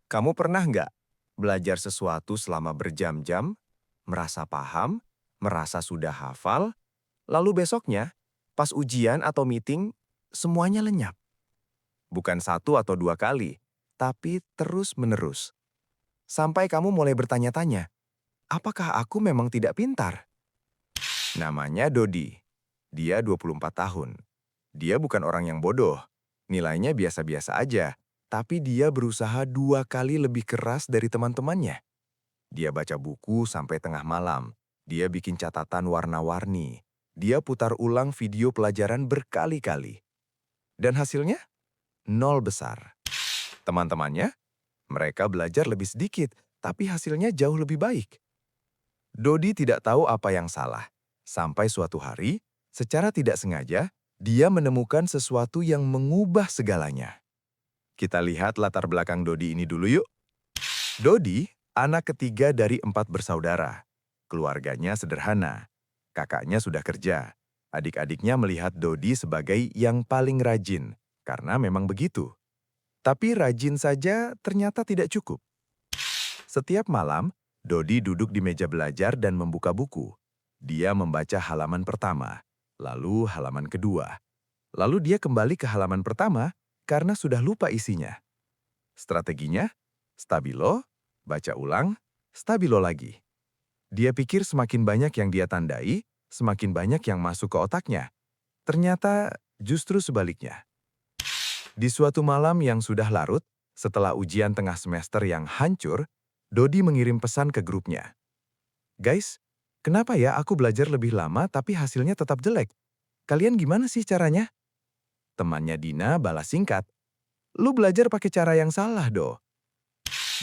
Kamu pernah nggak belajar sesuatu selama berjam-jam, merasa paham, merasa sudah hafal, lalu besoknya, pas ujian atau meeting, semuanya lenyap? Bukan satu atau dua kali, tapi terus-menerus. Sampai kamu mulai bertanya-tanya, apakah aku memang tidak pintar? Namanya Dodi. Dia 24 tahun. Dia bukan orang yang bodoh. Nilainya biasa-biasa aja, tapi dia berusaha 2 kali lebih keras dari teman-temannya. Dia baca buku sampai tengah malam. Dia bikin catatan warna-warni. Dia putar ulang video pelajaran berkali-kali. Dan hasilnya? Nol besar. Teman-temannya? Mereka belajar lebih sedikit, tapi hasilnya jauh lebih baik. Dodi tidak tahu apa yang salah. Sampai suatu hari, secara tidak sengaja, dia menemukan sesuatu yang mengubah segalanya. Kita lihat latar belakang Dodi ini dulu yuk. Dodi, anak ketiga dari 4 bersaudara. Keluarganya sederhana. Kakaknya sudah kerja. Adik-adiknya melihat Dodi sebagai yang paling rajin, karena memang begitu. Tapi rajin saja ternyata tidak cukup. Setiap malam, Dodi duduk di meja belajar dan membuka buku. Dia membaca halaman pertama, lalu halaman kedua. Lalu dia kembali ke halaman pertama karena sudah lupa isinya. Strateginya, stabilo, baca ulang, stabilo lagi. Dia pikir semakin banyak yang dia tandai, semakin banyak yang masuk ke otaknya. Ternyata justru sebaliknya. Di suatu malam yang sudah larut, setelah ujian tengah semester yang hancur, Dodi mengirim pesan ke grupnya. Guys, kenapa ya aku belajar lebih lama tapi hasilnya tetap jelek? Kalian gimana sih caranya? Temannya Dina balas singkat. Lu belajar pakai cara yang salah, Do.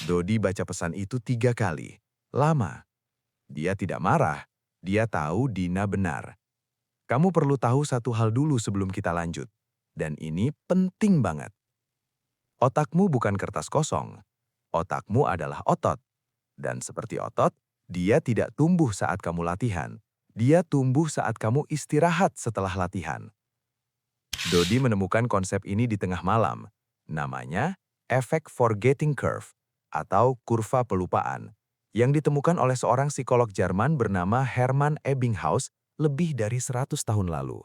Dodi baca pesan itu 3 kali. Lama. Dia tidak marah. Dia tahu Dina benar. Kamu perlu tahu satu hal dulu sebelum kita lanjut. Dan ini penting banget. Otakmu bukan kertas kosong. Otakmu adalah otot. Dan seperti otot, dia tidak tumbuh saat kamu latihan. Dia tumbuh saat kamu istirahat setelah latihan. Dodi menemukan konsep ini di tengah malam. Namanya efek forgetting curve atau kurva pelupaan yang ditemukan oleh seorang psikolog Jerman bernama Hermann Ebbinghaus lebih dari 100 tahun lalu.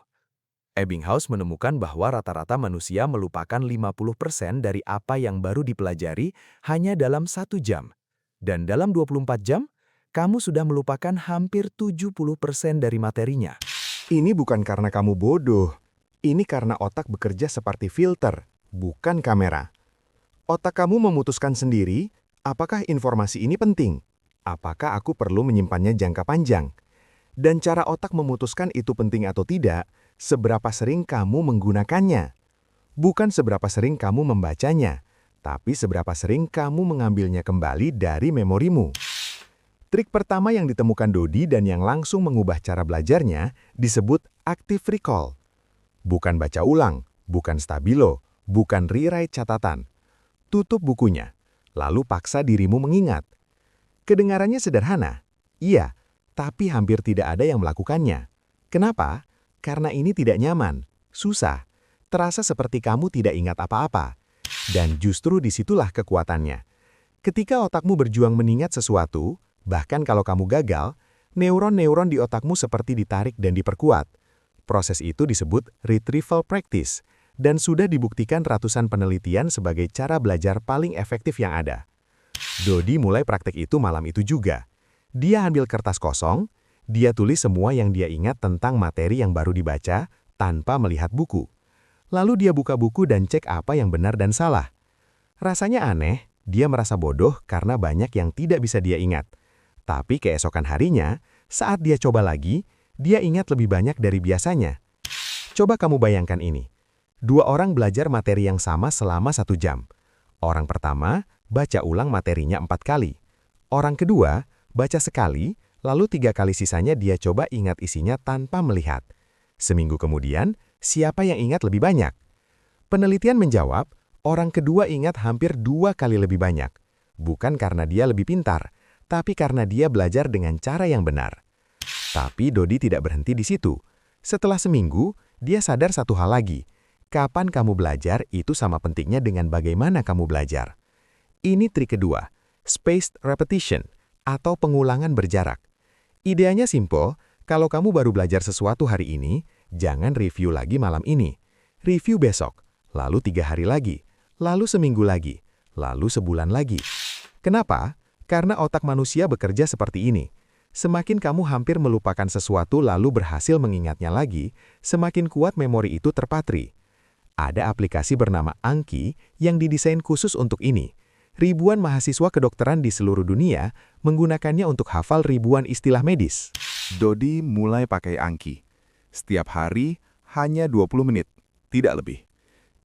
Ebbinghaus menemukan bahwa rata-rata manusia melupakan 50% dari apa yang baru dipelajari hanya dalam 1 jam. Dan dalam 24 jam, kamu sudah melupakan hampir 70% dari materinya. Ini bukan karena kamu bodoh. Ini karena otak bekerja seperti filter, bukan kamera. Otak kamu memutuskan sendiri, apakah informasi ini penting? Apakah aku perlu menyimpannya jangka panjang? Dan cara otak memutuskan itu penting atau tidak, seberapa sering kamu menggunakannya. Bukan seberapa sering kamu membacanya, tapi seberapa sering kamu mengambilnya kembali dari memorimu. Trik pertama yang ditemukan Dodi dan yang langsung mengubah cara belajarnya disebut active recall. Bukan baca ulang, bukan stabilo, bukan rewrite catatan. Tutup bukunya, lalu paksa dirimu mengingat. Kedengarannya sederhana, iya, tapi hampir tidak ada yang melakukannya. Kenapa? Karena ini tidak nyaman, susah, terasa seperti kamu tidak ingat apa-apa. Dan justru disitulah kekuatannya. Ketika otakmu berjuang mengingat sesuatu, bahkan kalau kamu gagal, neuron-neuron di otakmu seperti ditarik dan diperkuat. Proses itu disebut retrieval practice, dan sudah dibuktikan ratusan penelitian sebagai cara belajar paling efektif yang ada. Dodi mulai praktek itu malam itu juga. Dia ambil kertas kosong, dia tulis semua yang dia ingat tentang materi yang baru dibaca tanpa melihat buku. Lalu dia buka buku dan cek apa yang benar dan salah. Rasanya aneh, dia merasa bodoh karena banyak yang tidak bisa dia ingat. Tapi keesokan harinya, saat dia coba lagi, dia ingat lebih banyak dari biasanya. Coba kamu bayangkan ini. 2 orang belajar materi yang sama selama 1 jam. Orang pertama, baca ulang materinya 4 kali. Orang kedua, baca sekali, lalu 3 kali sisanya dia coba ingat isinya tanpa melihat. Seminggu kemudian, siapa yang ingat lebih banyak? Penelitian menjawab, orang kedua ingat hampir 2 kali lebih banyak. Bukan karena dia lebih pintar, tapi karena dia belajar dengan cara yang benar. Tapi Dodi tidak berhenti di situ. Setelah seminggu, dia sadar satu hal lagi. Kapan kamu belajar itu sama pentingnya dengan bagaimana kamu belajar. Ini trik kedua, spaced repetition atau pengulangan berjarak. Ideanya simpel, kalau kamu baru belajar sesuatu hari ini, jangan review lagi malam ini. Review besok, lalu 3 hari lagi, lalu seminggu lagi, lalu sebulan lagi. Kenapa? Karena otak manusia bekerja seperti ini. Semakin kamu hampir melupakan sesuatu lalu berhasil mengingatnya lagi, semakin kuat memori itu terpatri. Ada aplikasi bernama Anki yang didesain khusus untuk ini. Ribuan mahasiswa kedokteran di seluruh dunia menggunakannya untuk hafal ribuan istilah medis. Dodi mulai pakai Anki. Setiap hari hanya 20 menit, tidak lebih.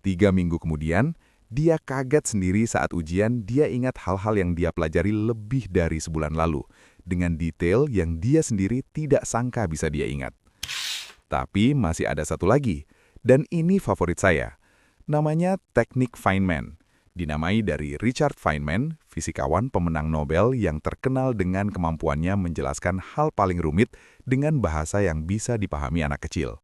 3 minggu kemudian, dia kaget sendiri saat ujian dia ingat hal-hal yang dia pelajari lebih dari sebulan lalu, dengan detail yang dia sendiri tidak sangka bisa dia ingat. Tapi masih ada satu lagi, dan ini favorit saya. Namanya teknik Feynman. Dinamai dari Richard Feynman, fisikawan pemenang Nobel yang terkenal dengan kemampuannya menjelaskan hal paling rumit dengan bahasa yang bisa dipahami anak kecil.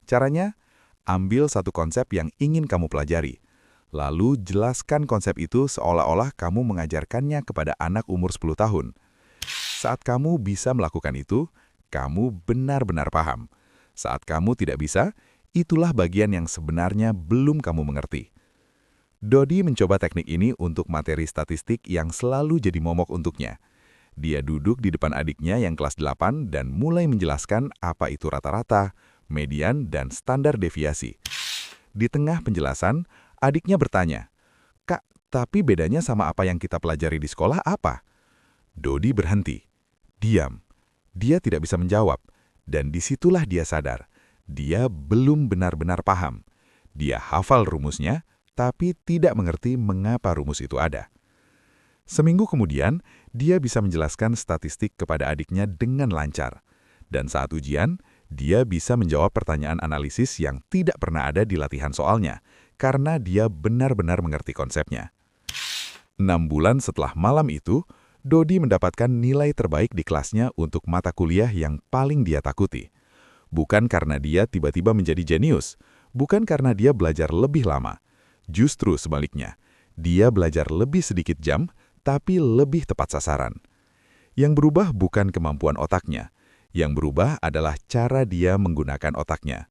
Caranya, ambil satu konsep yang ingin kamu pelajari, lalu jelaskan konsep itu seolah-olah kamu mengajarkannya kepada anak umur 10 tahun. Saat kamu bisa melakukan itu, kamu benar-benar paham. Saat kamu tidak bisa, itulah bagian yang sebenarnya belum kamu mengerti. Dodi mencoba teknik ini untuk materi statistik yang selalu jadi momok untuknya. Dia duduk di depan adiknya yang kelas 8 dan mulai menjelaskan apa itu rata-rata, median, dan standar deviasi. Di tengah penjelasan, adiknya bertanya, "Kak, tapi bedanya sama apa yang kita pelajari di sekolah apa?" Dodi berhenti. Diam. Dia tidak bisa menjawab. Dan disitulah dia sadar. Dia belum benar-benar paham. Dia hafal rumusnya, tapi tidak mengerti mengapa rumus itu ada. Seminggu kemudian, dia bisa menjelaskan statistik kepada adiknya dengan lancar. Dan saat ujian, dia bisa menjawab pertanyaan analisis yang tidak pernah ada di latihan soalnya, karena dia benar-benar mengerti konsepnya. 6 bulan setelah malam itu, Dodi mendapatkan nilai terbaik di kelasnya untuk mata kuliah yang paling dia takuti. Bukan karena dia tiba-tiba menjadi jenius, bukan karena dia belajar lebih lama. Justru sebaliknya, dia belajar lebih sedikit jam, tapi lebih tepat sasaran. Yang berubah bukan kemampuan otaknya, yang berubah adalah cara dia menggunakan otaknya.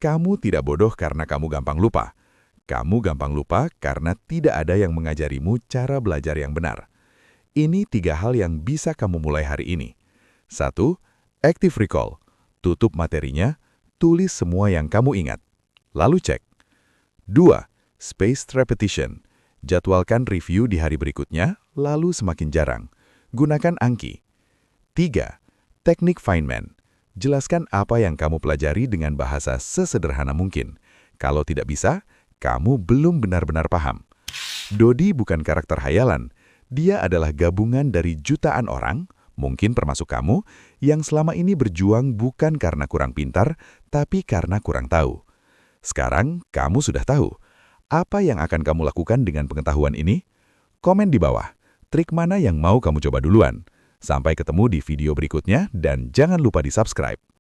Kamu tidak bodoh karena kamu gampang lupa. Kamu gampang lupa karena tidak ada yang mengajarimu cara belajar yang benar. Ini 3 hal yang bisa kamu mulai hari ini. 1. Active recall. Tutup materinya, tulis semua yang kamu ingat. Lalu cek. 2. Spaced repetition. Jadwalkan review di hari berikutnya, lalu semakin jarang. Gunakan Anki. 3. Teknik Feynman. Jelaskan apa yang kamu pelajari dengan bahasa sesederhana mungkin. Kalau tidak bisa, kamu belum benar-benar paham. Dodi bukan karakter hayalan. Dia adalah gabungan dari jutaan orang, mungkin termasuk kamu, yang selama ini berjuang bukan karena kurang pintar, tapi karena kurang tahu. Sekarang, kamu sudah tahu. Apa yang akan kamu lakukan dengan pengetahuan ini? Komen di bawah. Trik mana yang mau kamu coba duluan? Sampai ketemu di video berikutnya dan jangan lupa di-subscribe.